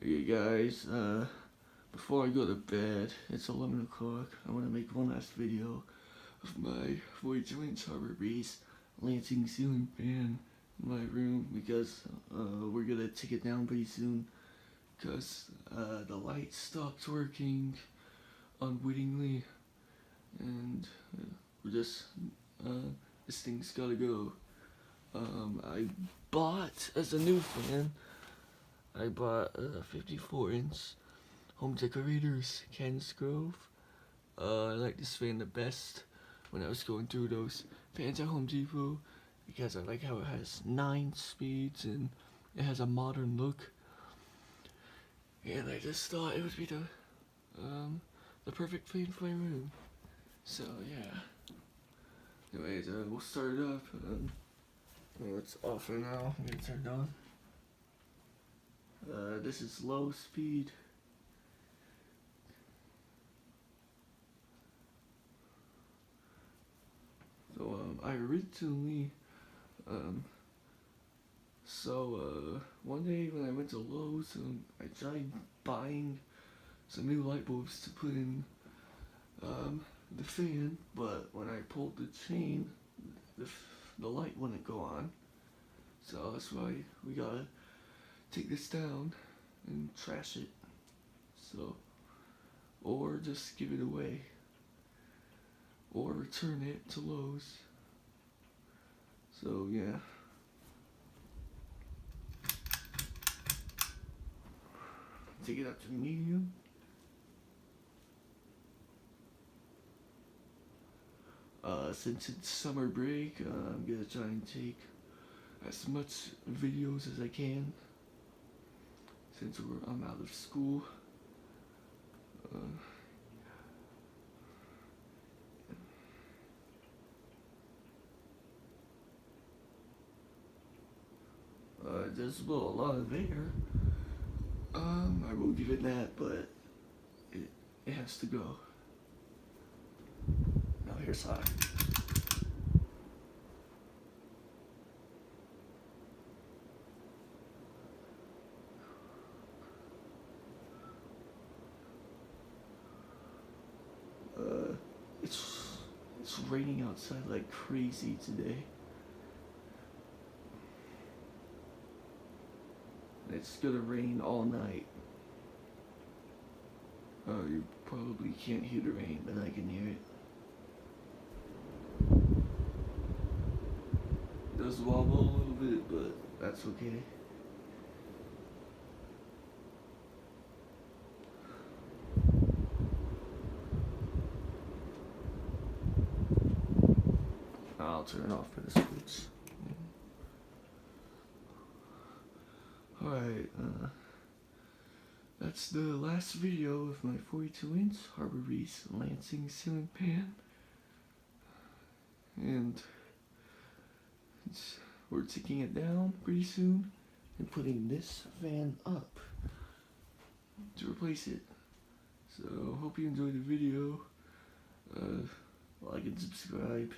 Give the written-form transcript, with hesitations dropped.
Hey guys, before I go to bed, it's 11 o'clock, I want to make one last video of my 42-inch Harbor Breeze Lansing ceiling fan in my room because we're going to take it down pretty soon because the light stopped working unwittingly and we're just, this thing's gotta go. I bought, as a new fan, I bought a 54-inch Home Decorators Kansas Grove. I like this fan the best when I was going through those fans at Home Depot because I like how it has 9 speeds and it has a modern look. And I just thought it would be the perfect fan for my room. So yeah. Anyways, we'll start it up. It's off for now. I'm gonna turn it on. This is low speed. So I originally one day when I went to Lowe's, I tried buying some new light bulbs to put in the fan, but when I pulled the chain, the light wouldn't go on. So that's why we gotta take this down and trash it. So, or just give it away, or return it to Lowe's. So yeah. Take it up to medium. Since it's summer break, I'm gonna try and take as much videos as I can. Since I'm out of school. There's a lot of air. I will give it that, but it has to go. Now here's high. It's raining outside like crazy today. It's gonna rain all night. You probably can't hear the rain, but I can hear it. It does wobble a little bit, but that's okay. I'll turn off for the switch. Alright, that's the last video of my 42-inch Harbor Breeze Lansing ceiling fan. And we're taking it down pretty soon and putting this fan up to replace it. So, hope you enjoyed the video. Like and subscribe.